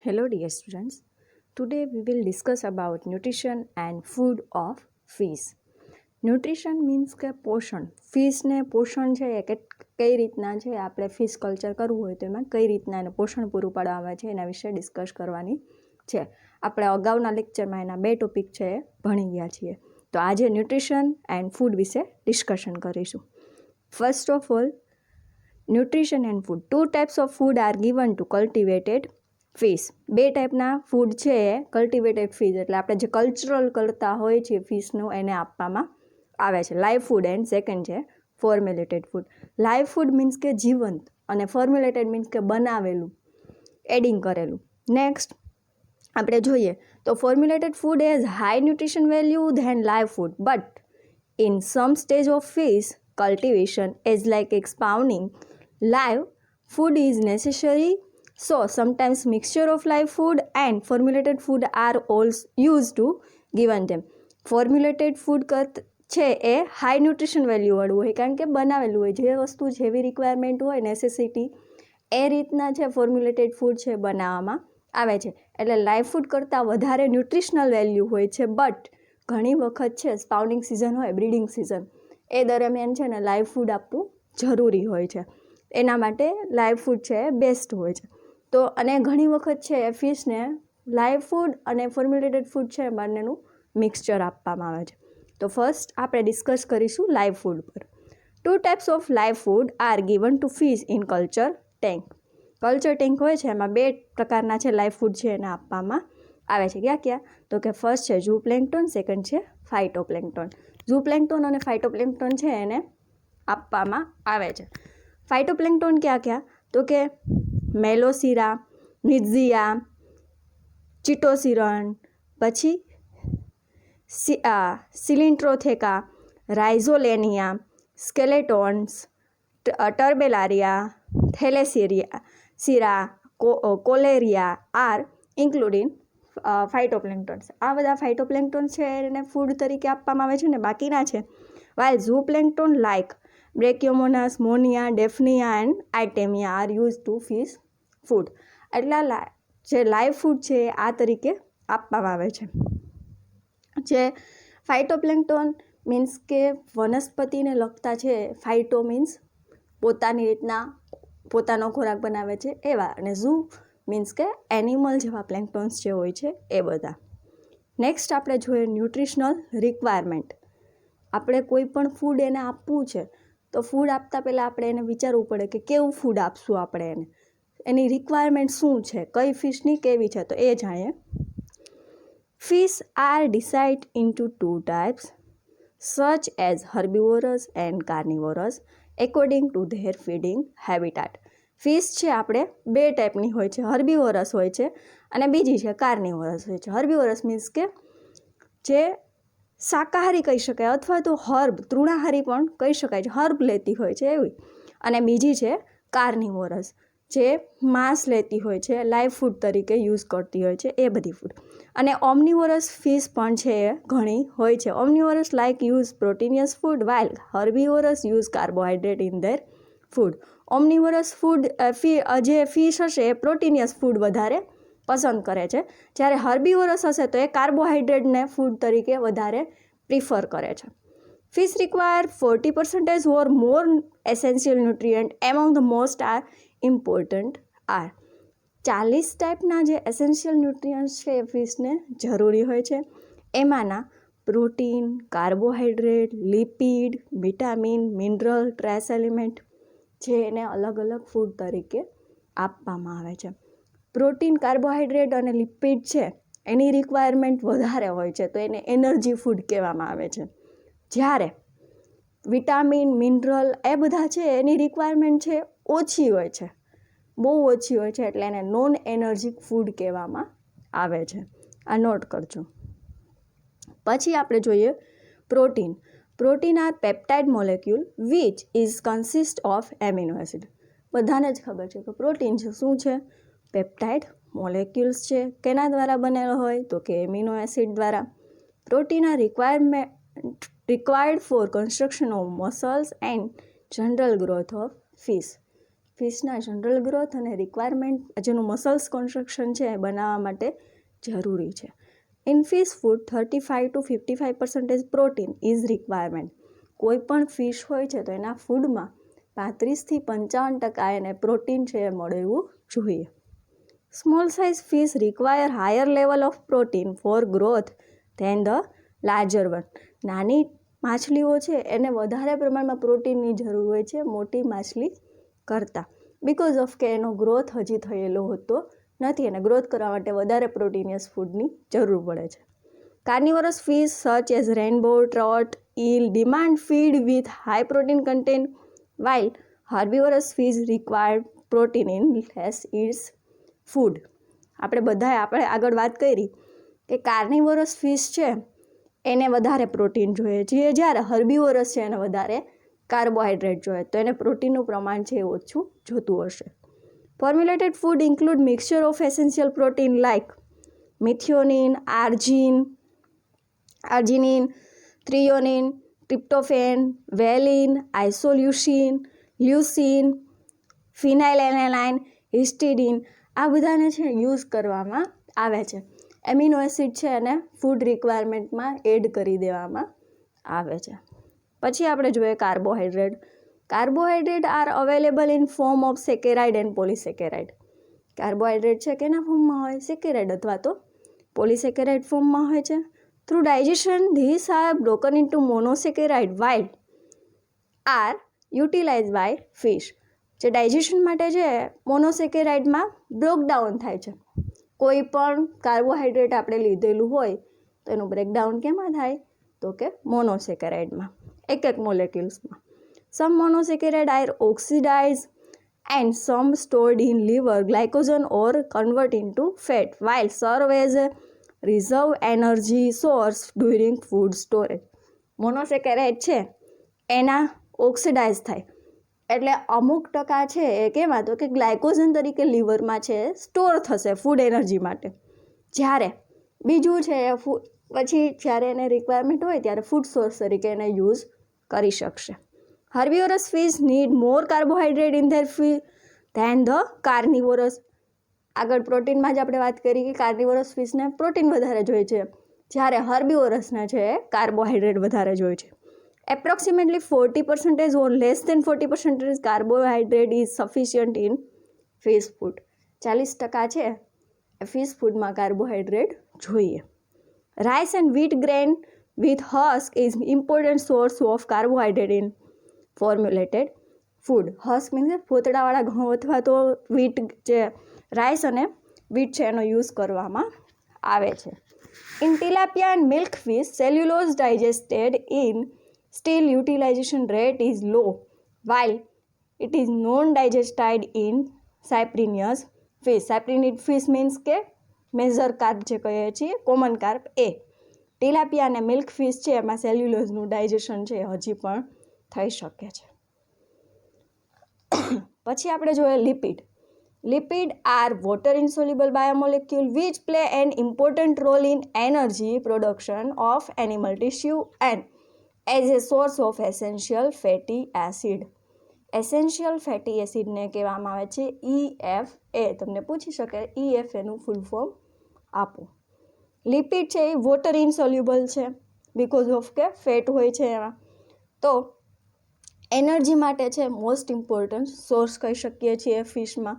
Hello dear students. Today we will discuss about nutrition and food of fish. Nutrition means કે પોષણ. ફિશને પોષણ છે એ કઈ રીતના છે આપણે ફિશ કલ્ચર કરવું હોય તો એમાં કઈ રીતના એને પોષણ પૂરું પાડવામાં આવે છે એના વિશે ડિસ્કસ કરવાની છે. આપણે અગાઉના લેક્ચરમાં એના 2 ટોપિક છે એ ભણી ગયા છીએ. તો આજે ન્યુટ્રિશન એન્ડ ફૂડ વિશે ડિસ્કશન કરીશું. First of all, nutrition and food. 2 types of food are given to cultivated fish. 2 ટાઈપના ફૂડ છે એ કલ્ટિવેટેડ ફિશ એટલે આપણે જે કલ્ચરલ કરતા હોય છે ફિશનું એને આપવામાં આવે છે. લાઈવ ફૂડ એન્ડ સેકન્ડ છે formulated food. Live food means કે જીવંત અને ફોર્મ્યુલેટેડ મીન્સ કે બનાવેલું, એડિંગ કરેલું. નેક્સ્ટ આપણે જોઈએ તો formulated food has high nutrition value then live food but in some stage of fish cultivation as like expounding live food is necessary, so sometimes mixture of live food and formulated food are also used to given them. Formulated food છે એ high nutrition વેલ્યુવાળું હોય કારણ કે બનાવેલું હોય, જે વસ્તુ જેવી requirement હોય નેસેસિટી એ રીતના છે ફોર્મ્યુલેટેડ ફૂડ છે બનાવવામાં આવે છે. એટલે લાઈવ ફૂડ કરતાં વધારે ન્યુટ્રિશનલ વેલ્યુ હોય છે. બટ ઘણી વખત છે સ્પાઉન્ડિંગ સિઝન હોય, બ્રીડિંગ સિઝન, એ દરમિયાન છે ને લાઈવ ફૂડ આપવું જરૂરી હોય છે. એના માટે લાઈવ ફૂડ છે એ બેસ્ટ હોય છે. તો અને ઘણી વખત છે ફિશને લાઈવ ફૂડ અને ફોર્મ્યુલેટેડ ફૂડ છે બંનેનું મિક્સચર આપવામાં આવે છે. તો ફર્સ્ટ આપણે ડિસ્કસ કરીશું લાઈવ ફૂડ પર. 2 types of live food are given two fish in culture tank. Culture tank હોય છે એમાં 2 પ્રકારના છે લાઈવ ફૂડ છે એને આપવામાં આવે છે. ક્યાં ક્યાં? તો કે ફર્સ્ટ છે ઝૂ પ્લેન્કટોન, સેકન્ડ છે ફાઇટોપ્લેન્કટોન. ઝૂ પ્લેન્કટોન અને ફાઇટોપ્લેન્કટોન છે એને આપવામાં આવે છે. ફાઇટોપ્લેન્કટોન ક્યાં ક્યાં? તો કે મેલોસીરા, નિઝિયા, ચિટોસિરન, પછી સિલિન્ટ્રોથેકા, રાઇઝોલેનિયા, સ્કેલેટોન્સ, ટર્બેલારિયા, થેલેસીરા, કોલેરિયા આર ઇન્ક્લુડિંગ ફાઇટોપ્લેન્કટોન્સ. આ બધા ફાઇટોપ્લેન્કટોન છે એને ફૂડ તરીકે આપવામાં આવે છે ને બાકીના છે while zooplankton like brachiomonas, moina, daphnia and artemia are use to fish food. એટલા જે લાઈવ ફૂડ છે એ આ તરીકે આપવામાં આવે છે. જે ફાઇટોપ્લેન્કટોન મીન્સ કે વનસ્પતિને લગતા છે, ફાઇટો મીન્સ પોતાની રીતના પોતાનો ખોરાક બનાવે છે એવા, અને ઝૂ મીન્સ કે એનિમલ જેવા પ્લેન્કટોન્સ જે હોય છે એ બધા. નેક્સ્ટ આપણે જોઈએ ન્યુટ્રિશનલ રિક્વાયરમેન્ટ. આપણે કોઈ પણ ફૂડ એને આપવું છે તો ફૂડ આપતા પહેલાં આપણે એને વિચારવું પડે કે કેવું ફૂડ આપશું આપણે એને, એની રિક્વાયરમેન્ટ શું છે, કઈ ફિશની કેવી છે, તો એ જાણીએ. Fish are decide into 2 types such as herbivorous and carnivorous according to their feeding habitat. Fish છે આપણે 2 ટાઈપની હોય છે, હર્બિવોરસ હોય છે અને બીજી છે કાર્નિવોરસ હોય છે. હર્બિવોરસ મીન્સ કે જે શાકાહારી કહી શકાય અથવા તો હર્બ, તૃણાહારી પણ કહી શકાય છે, હર્બ લેતી હોય છે એવી. અને બીજી છે કાર્નિવોરસ, જે માંસ લેતી હોય છે, લાઈવ ફૂડ તરીકે યુઝ કરતી હોય છે એ બધી ફૂડ. અને ઓમનીવોરસ ફિશ પણ છે એ ઘણી હોય છે. Omnivorous like use proteinous food while herbivorous use carbohydrate in their food. Omnivorous food જે ફિશ હશે એ પ્રોટીનિયસ ફૂડ વધારે પસંદ કરે છે, જ્યારે હર્બિવોરસ હશે તો એ કાર્બોહાઈડ્રેટને ફૂડ તરીકે વધારે પ્રિફર કરે છે. Fish require 40% or more essential nutrient among the most are important are. 40 ટાઈપના જે એસેન્શિયલ ન્યુટ્રિયન્ટ્સ છે એ ફિશને જરૂરી હોય છે. એમાંના protein, carbohydrate, lipid, vitamin, mineral, trace element જે એને અલગ અલગ ફૂડ તરીકે આપવામાં આવે છે. પ્રોટીન, કાર્બોહાઈડ્રેટ અને લિપિડ છે એની રિક્વાયરમેન્ટ વધારે હોય છે તો એને એનર્જી ફૂડ કહેવામાં આવે છે. જ્યારે વિટામિન, મિનરલ એ બધા છે એની રિક્વાયરમેન્ટ છે ઓછી હોય છે, બહુ ઓછી હોય છે, એટલે એને નોન એનર્જીક ફૂડ કહેવામાં આવે છે. આ નોટ કરજો. પછી આપણે જોઈએ protein. Protein are peptide molecule which is consist of amino acid. બધાને જ ખબર છે કે પ્રોટીન છે શું છે? પેપ્ટાઇડ મોલેક્યુલ્સ છે. કેના દ્વારા બનેલો હોય? તો કે એમિનો એસિડ દ્વારા. Protein are required for construction of muscles and general growth of fish. ફિશના જનરલ ગ્રોથ અને રિક્વાયરમેન્ટ જેનું મસલ્સ કન્સ્ટ્રક્શન છે એ બનાવવા માટે જરૂરી છે. In fish food 35 to 55% protein is requirement. કોઈ પણ ફિશ હોય છે તો એના ફૂડમાં 35 થી 55% એને પ્રોટીન છે એ મળવું જોઈએ. Small size fish require higher level of protein for growth than the larger one. નાની માછલીઓ છે એને વધારે પ્રમાણમાં પ્રોટીનની જરૂર હોય છે મોટી માછલી કરતાં, બિકોઝ ઓફ કે એનો ગ્રોથ હજી થયેલો હોતો નથી અને ગ્રોથ કરવા માટે વધારે પ્રોટીનિયસ ફૂડની જરૂર પડે છે. Carnivorous fish such as rainbow, trout, eel demand feed with high protein content, while herbivorous fish require protein in less its food. આપણે આગળ વાત કરી કે કાર્નિવરસ ફિશ છે એને વધારે પ્રોટીન જોઈએ છે, જ્યારે હર્બિવરસ છે એને વધારે કાર્બોહાઈડ્રેટ જોઈએ, તો એને પ્રોટીનનું પ્રમાણ છે એ ઓછું જોતું હશે. Formulated food include mixture of essential protein like methionine, arginine, threonine, tryptophan, valine, isoleucine, leucine, phenylalanine, histidine, આ બધાને છે યુઝ કરવામાં આવે છે. એમિનો એસિડ છે અને ફૂડ રિક્વાયરમેન્ટમાં એડ કરી દેવામાં આવે છે. પછી આપણે જોઈએ carbohydrate. Carbohydrate are available in form of saccharide and polysaccharide. Carbohydrate છે કેના ફોર્મમાં હોય? સેકેરાઇડ અથવા તો પોલિસેકેરાઇડ ફોર્મમાં હોય છે. Through digestion these are broken into monosaccharide while are utilize by fish. જે ડાયજેશન માટે છે મોનોસેકેરાઇડમાં બ્રેકડાઉન થાય છે. કોઈ પણ કાર્બોહાઈડ્રેટ આપણે લીધેલું હોય તો એનું બ્રેકડાઉન કેમાં થાય? તો કે મોનોસેકેરાઇડમાં, એક મોલેક્યુલ્સમાં. Some monosaccharide are oxidize and some stored in liver glycogen or convert into fat while serve as a reserve energy source during food storage. Monosaccharide છે એના ઓક્સિડાઇઝ થાય એટલે અમુક ટકા છે એ કેમાં? તો કે ગ્લાયકોઝન તરીકે લીવરમાં છે સ્ટોર થશે ફૂડ એનર્જી માટે, જ્યારે બીજું છે પછી જ્યારે એને રિક્વાયરમેન્ટ હોય ત્યારે ફૂડ સોર્સ તરીકે એને યુઝ કરી શકશે. Herbivorous fish need more carbohydrate in their feed than the carnivorous. આગળ પ્રોટીનમાં જ આપણે વાત કરી કે કાર્નિવરસ ફિશને પ્રોટીન વધારે જોઈએ છે, જ્યારે હર્બિવરસને છે કાર્બોહાઈડ્રેટ વધારે જોઈએ છે. Approximately 40% or less than 40% carbohydrate is sufficient in fish food. 40% છે એ ફિશ ફૂડમાં કાર્બોહાઈડ્રેટ જોઈએ. Rice and wheat grain with husk is important source of carbohydrate in formulated food. Husk means ફોતળાવાળા ઘઉં અથવા તો વ્હીટ, જે રાઈસ અને વ્હીટ છે એનો યુઝ કરવામાં આવે છે. In tilapia and milk fish cellulose digested in still utilization rate is low while it is non-digested in cyprinius fish. cyprinid fish means કે મેજર કાર્પ જે કહીએ છીએ, કોમન કાર્પ એ. ટિલાપિયા અને મિલ્ક ફિશ છે એમાં સેલ્યુલોઝનું ડાયજેશન છે હજી પણ થઈ શકે છે. પછી આપણે જોઈએ lipid. Lipid are water insoluble biomolecule which play an important role in energy production of animal tissue and as a source of essential fatty acid. Essential fatty એસિડને કહેવામાં આવે છે EFA. તમને પૂછી શકે EFAનું ફૂલ ફોર્મ આપો. લિપિડ છે એ water insoluble છે બિકોઝ ઓફ કે ફેટ હોય છે એમાં, તો એનર્જી માટે છે મોસ્ટ ઇમ્પોર્ટન્ટ સોર્સ કહી શકીએ છીએ ફિશમાં.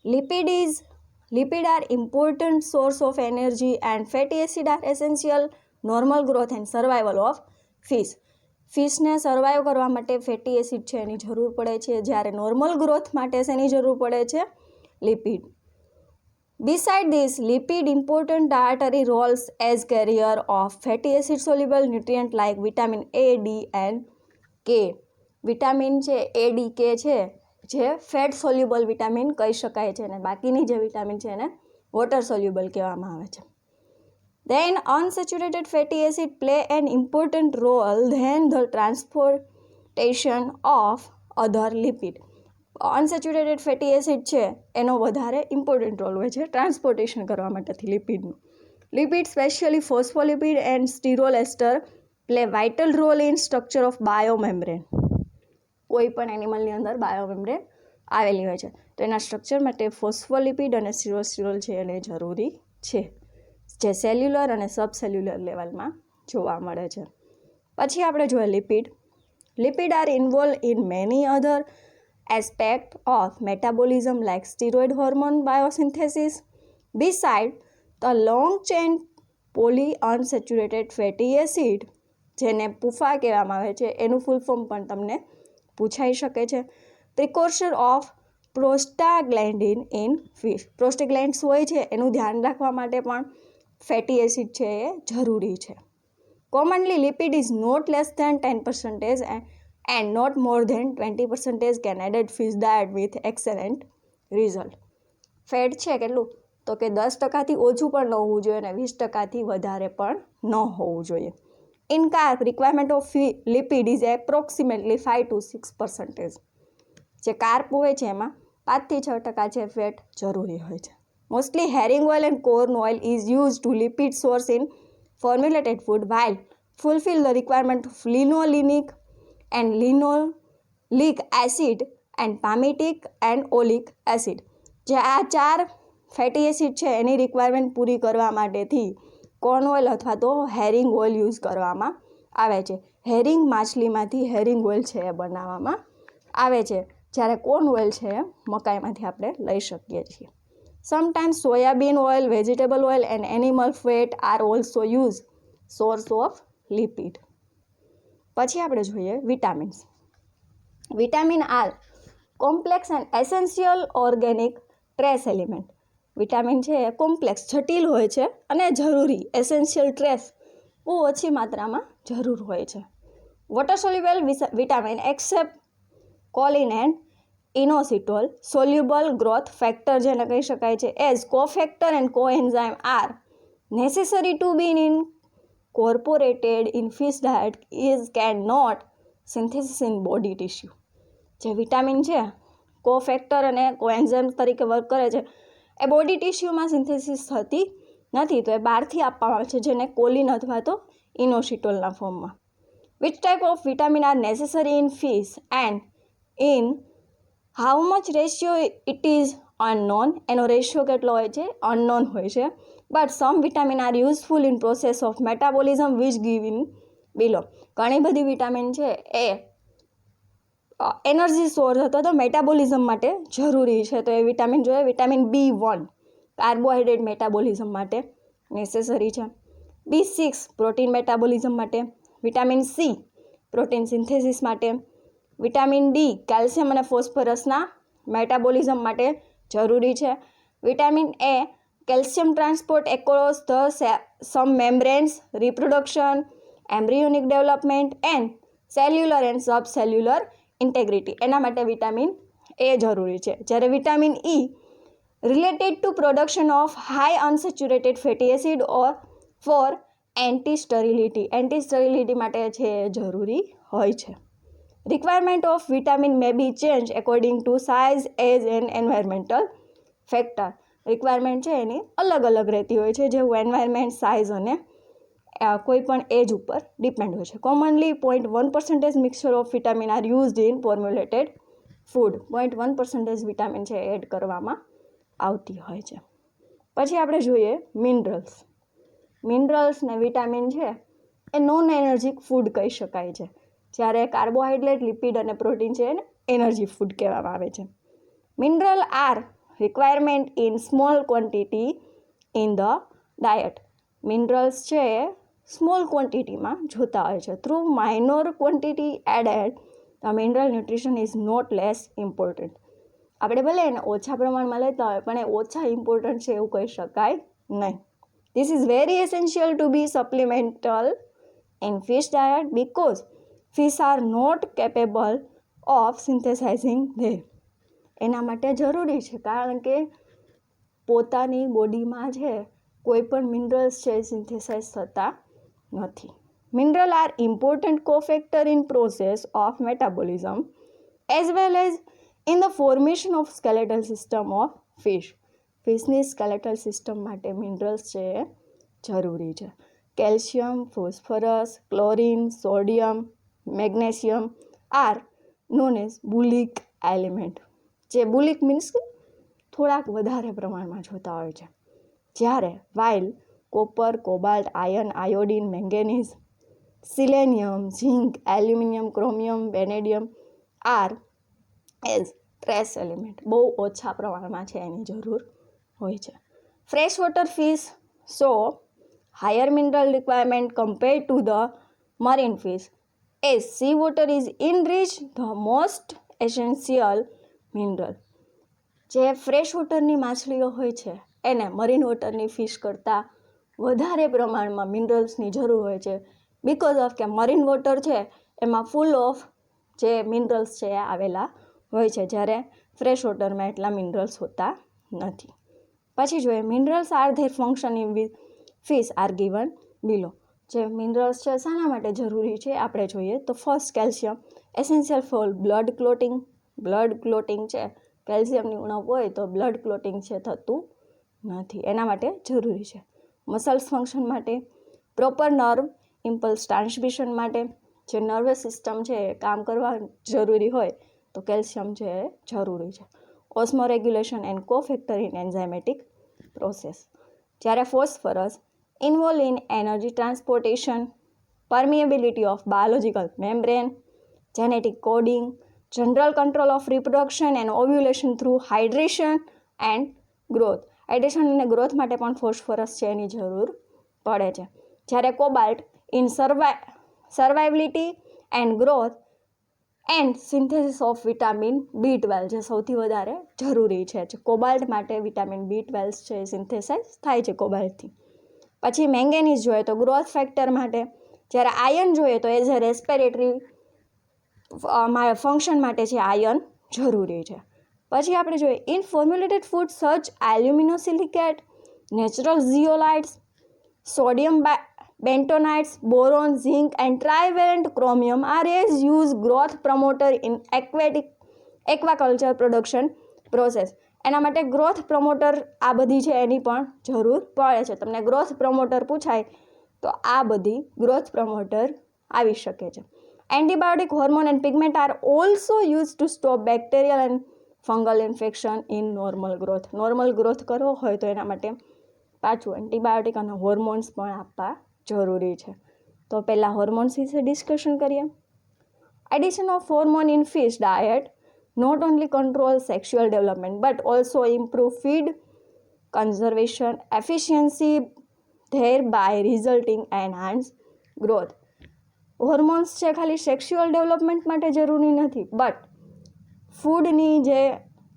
Lipid are important source of energy and fatty acid are essential normal growth and survival of fish. ફિશને સર્વાઈવ કરવા માટે ફેટી એસિડ છે એની જરૂર પડે છે, જ્યારે નોર્મલ ગ્રોથ માટે શેની જરૂર પડે છે? Lipid. Beside this, lipid important dietary roles as carrier of fatty acid soluble nutrient like vitamin A, D and K. Vitamin છે A, D, K છે જે ફેટ સોલ્યુબલ વિટામિન કહી શકાય છે અને બાકીની જે વિટામિન છે એને વોટર સોલ્યુબલ કહેવામાં આવે છે. Then unsaturated fatty acid play an important role in the transportation of other lipid. Unsaturated fatty acid છે એનો વધારે ઇમ્પોર્ટન્ટ રોલ હોય છે ટ્રાન્સપોર્ટેશન કરવા માટેથી લિપિડનું. Lipid specially phospholipid and sterol ester play vital role in structure of biomembrane. કોઈ પણ એનિમલની અંદર બાયોમેમ્બ્રેન આવેલી હોય છે. તો એના સ્ટ્રક્ચર માટે ફોસ્ફોલિપિડ અને સિરોસિરોલ છે એને જરૂરી છે, જે સેલ્યુલર અને સબસેલ્યુલર લેવલમાં જોવા મળે છે. પછી આપણે જોઈએ lipid. Lipid are involve in many other aspect of metabolism like steroid hormone biosynthesis. Beside the long chain poly unsaturated fatty acid, જેને પુફા કહેવામાં આવે છે, એનું ફૂલ ફોર્મ પણ તમને પૂછાઈ શકે છે. પ્રિકોર્સર ઓફ પ્રોસ્ટાગ્લેન્ડિન ઇન ફિશ. પ્રોસ્ટાગ્લેન્ડ્સ હોય છે એનું ધ્યાન રાખવા માટે પણ ફેટી એસિડ છે એ જરૂરી છે. Commonly lipid is not less than 10% and not more than 20% can added fish diet with excellent result. Fat છે કેટલું, તો કે 10%થી ઓછું પણ ન હોવું જોઈએ અને 20%થી વધારે પણ ન હોવું જોઈએ. In carb requirement of lipid is approximately 5 to 6%. જે કાર્બ હોય છે એમાં 5 થી 6% છે ફેટ જરૂરી હોય છે. Mostly hearing oil and corn oil is use to lipid source in formulated food while fulfill the requirement of linolenic and linoleic acid and palmitic and oleic acid. જે આ 4 ફેટી એસિડ છે એની requirement પૂરી કરવા માટેથી corn oil અથવા તો hearing oil use કરવામાં આવે છે. Hearing માછલીમાંથી hearing oil છે એ બનાવવામાં આવે છે, જ્યારે કોર્ન ઓઇલ છે એ મકાઈમાંથી આપણે લઈ શકીએ છીએ. Sometimes soybean oil, vegetable oil and animal fat are also use source of lipid. પછી આપણે જોઈએ vitamins. Vitamin are complex and essential organic trace element. Vitamin છે એ કોમ્પ્લેક્સ જટિલ હોય છે અને જરૂરી એસેન્શિયલ ટ્રેસ બહુ ઓછી માત્રામાં જરૂર હોય છે. Water soluble vitamin except choline and inositol soluble growth factor જેને કહી શકાય છે as cofactor and coenzyme are necessary to be incorporated in fish diet is can not synthesis in body tissue. જે વિટામિન છે કોફેક્ટર અને coenzyme તરીકે work કરે છે એ બોડી ટિશ્યુમાં સિન્થેસિસ થતી નથી, તો એ બહારથી આપવામાં આવે છે, જેને કોલિન અથવા તો ઇનોસિટોલના ફોર્મમાં. Which type of vitamin are necessary in fish and in how much ratio it is unknown. એનો રેશિયો કેટલો હોય છે અનનોન હોય છે. But some vitamin are useful in process of metabolism which give in below. ઘણી બધી vitamin છે એ energy source અથવા તો મેટાબોલિઝમ માટે જરૂરી છે, તો એ વિટામિન જોઈએ. વિટામિન B1 કાર્બોહાઈડ્રેટ મેટાબોલિઝમ માટે નેસેસરી છે. B6 પ્રોટીન મેટાબોલિઝમ માટે. વિટામિન C પ્રોટીન સિન્થેસિસ માટે. વિટામિન D કેલ્શિયમ અને ફોસ્ફરસના મેટાબોલિઝમ માટે જરૂરી છે. Vitamin A calcium transport across the some membranes, reproduction, embryonic development and cellular and subcellular integrity. એના માટે વિટામિન A જરૂરી છે. જ્યારે vitamin E related to production of high unsaturated fatty acid or for anti sterility માટે છે એ જરૂરી હોય છે. Requirement of vitamin may be change according to size, age and environmental factor. Requirement છે એની અલગ અલગ રહેતી હોય છે, જેવું એન્વાયરમેન્ટ, સાઇઝ અને કોઈ પણ એજ ઉપર ડિપેન્ડ હોય છે. Commonly 0.1% mixture of vitamin are used in formulated food. 0.1% vitamin છે એડ કરવામાં આવતી હોય છે. પછી આપણે જોઈએ મિનરલ્સ. મિનરલ્સ ને વિટામિન છે એ નોન એનર્જીક ફૂડ કહી શકાય છે, જ્યારે કાર્બોહાઈડ્રેટ, લિપિડ અને પ્રોટીન છે એને એનર્જી ફૂડ કહેવામાં આવે છે. Mineral are requirement in small quantity in the diet. Minerals છે એ સ્મોલ ક્વોન્ટિટીમાં જોતા હોય છે. Through minor quantity added the mineral nutrition is not less important. આપણે ભલે એને ઓછા પ્રમાણમાં લેતા હોય પણ એ ઓછા ઇમ્પોર્ટન્ટ છે એવું કહી શકાય નહીં. This is very essential to be supplemental in fish diet because fish are not capable of synthesising them. એના માટે જરૂરી છે, કારણ કે પોતાની બોડીમાં છે કોઈ પણ મિનરલ્સ છે સિન્થેસાઇઝ થતા નથી. Mineral are important cofactor in process of metabolism as well as in the formation of skeletal system of fish. ફિશની સ્કેલેટલ સિસ્ટમ માટે મિનરલ્સ છે એ જરૂરી છે. Calcium, phosphorus, chlorine, sodium, magnesium are known as bulk element. જે bulk means થોડાક વધારે પ્રમાણમાં જોતા હોય છે. જ્યારે while copper, cobalt, iron, iodine, manganese, selenium, zinc, aluminium, chromium, vanadium are as trace element બહુ ઓછા પ્રમાણમાં છે એની જરૂર હોય છે. Fresh water fish so higher mineral requirement compared to the marine fish as sea water is enrich the most essential mineral. જે fresh વોટરની માછલીઓ હોય છે એને મરીન વોટરની ફિશ કરતાં વધારે પ્રમાણમાં મિનરલ્સની જરૂર હોય છે, બિકોઝ ઓફ કે મરીન વોટર છે એમાં ફૂલ ઓફ જે મિનરલ્સ છે એ આવેલા હોય છે, જ્યારે ફ્રેશ વોટરમાં એટલા મિનરલ્સ હોતા નથી. પછી જોઈએ minerals are there function in fish R given below. જે મિનરલ્સ છે શાના માટે જરૂરી છે આપણે જોઈએ તો first calcium essential four blood clotting. Blood clotting છે, કેલ્શિયમની ઉણપ હોય તો બ્લડ ક્લોટિંગ છે થતું નથી, એના માટે જરૂરી છે. મસલ્સ ફંક્શન માટે, પ્રોપર નર્વ ઇમ્પલ્સ ટ્રાન્સમિશન માટે, જે નર્વસ સિસ્ટમ છે એ કામ કરવા જરૂરી હોય તો કેલ્શિયમ છે એ જરૂરી છે. Osmoregulation and cofactor in enzymatic process. જ્યારે phosphorus involve in energy transportation, permeability of biological membrane, genetic coding, general control of reproduction and ovulation through hydration and growth. Hydration અને ગ્રોથ માટે પણ phosphorus છે એની જરૂર પડે છે. જ્યારે cobalt in survivability and growth and synthesis of vitamin B12 જે સૌથી વધારે જરૂરી છે. કોબાલ્ટ માટે વિટામિન B12 છે એ સિન્થેસાઇઝ થાય છે કોબાલ્ટથી. પછી મેંગેનીઝ જોઈએ તો ગ્રોથ ફેક્ટર માટે, જ્યારે આયર્ન જોઈએ તો એઝ એ રેસ્પિરેટરી ફંક્શન માટે છે આયર્ન જરૂરી છે. પછી આપણે જોઈએ in formulated food such aluminosilicate, natural zeolites, sodium bentonites, boron, zinc and trivalent chromium are as use growth promoter in aquaculture production process. એના માટે ગ્રોથ પ્રમોટર આ બધી છે એની પણ જરૂર પડે છે. તમને ગ્રોથ પ્રમોટર પૂછાય તો આ બધી ગ્રોથ પ્રમોટર આવી શકે છે. Antibiotic, hormone and pigment R also use to stop bacterial and fungal infection in normal growth. Normal growth કરવો હોય તો એના માટે પાછું એન્ટીબાયોટિક અને હોર્મોન્સ પણ આપવા જરૂરી છે. તો પહેલાં હોર્મોન્સ વિશે ડિસ્કશન કરીએ. Addition of hormone in fish diet not only control sexual development but also improve feed conservation efficiency, thereby resulting enhanced growth. Hormones છે ખાલી સેક્સ્યુઅલ ડેવલપમેન્ટ માટે જરૂરી નથી, બટ ફૂડની જે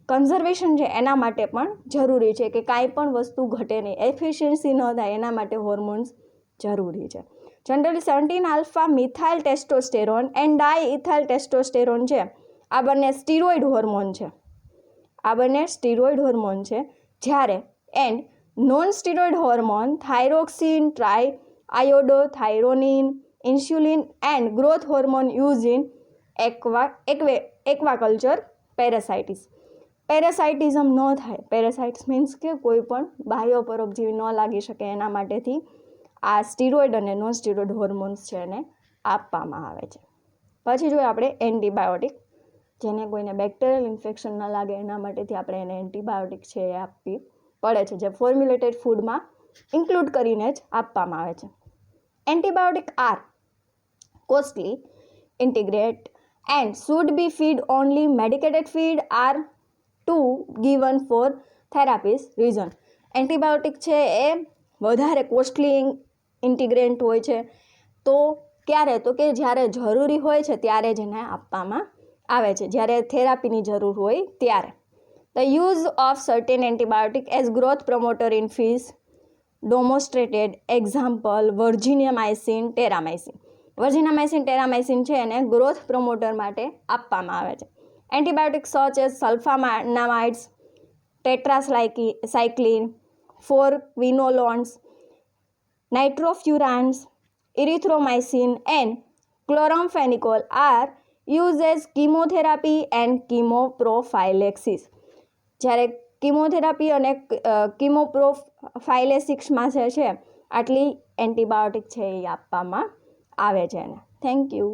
કન્ઝર્વેશન છે એના માટે પણ જરૂરી છે કે કાંઈ પણ વસ્તુ ઘટે નહીં, એફિશિયન્સી ન થાય એના માટે હોર્મોન્સ જરૂરી છે. Generally 17 alpha methyl testosterone and diethyl testosterone છે આ બંને સ્ટીરોઇડ હોર્મોન છે. જ્યારે and non steroid hormone thyroxine, iodothyronine, insulin and growth hormone use in aquaculture parasitism ન થાય. પેરાસાઇટ્સ મીન્સ કે કોઈ પણ બાહ્ય પરોપજીવી ન લાગી શકે એના માટેથી આ સ્ટીરોઇડ અને નોન સ્ટીરોઇડ હોર્મોન્સ છે એને આપવામાં આવે છે. પછી જોઈએ આપણે એન્ટીબાયોટિક, જેને કોઈને બેક્ટેરિયલ ઇન્ફેક્શન ન લાગે એના માટેથી આપણે એને એન્ટીબાયોટિક છે એ આપવી પડે છે, જે ફોર્મ્યુલેટેડ ફૂડમાં ઇન્ક્લુડ કરીને જ આપવામાં આવે છે. Antibiotic are costly, integrate and should be feed only. Medicated feed are to given for therapies reason. Antibiotic છે એ વધારે કોસ્ટલી ઇન્ટિગ્રેન્ટ હોય છે. તો ક્યારે? તો કે જ્યારે જરૂરી હોય છે ત્યારે જ એને આપવામાં આવે છે, જ્યારે થેરાપીની જરૂર હોય ત્યારે. The use of certain antibiotic as growth promoter in fish demonstrated. Example virginiamycin, terramycin. Virginiamycin, terramycin છે એને ગ્રોથ પ્રમોટર માટે આપવામાં આવે છે. Antibiotic such as sulphonamides, tetracycline, fluoroquinolones, nitrofurans, erythromycin and chloramphenicol are use as chemotherapy and chemoprophylaxis. જ્યારે chemotherapy અને કીમોપ્રોફાઇલેક્સિસમાં છે આટલી એન્ટીબાયોટિક છે એ આપવામાં આવે છે એને. Thank you.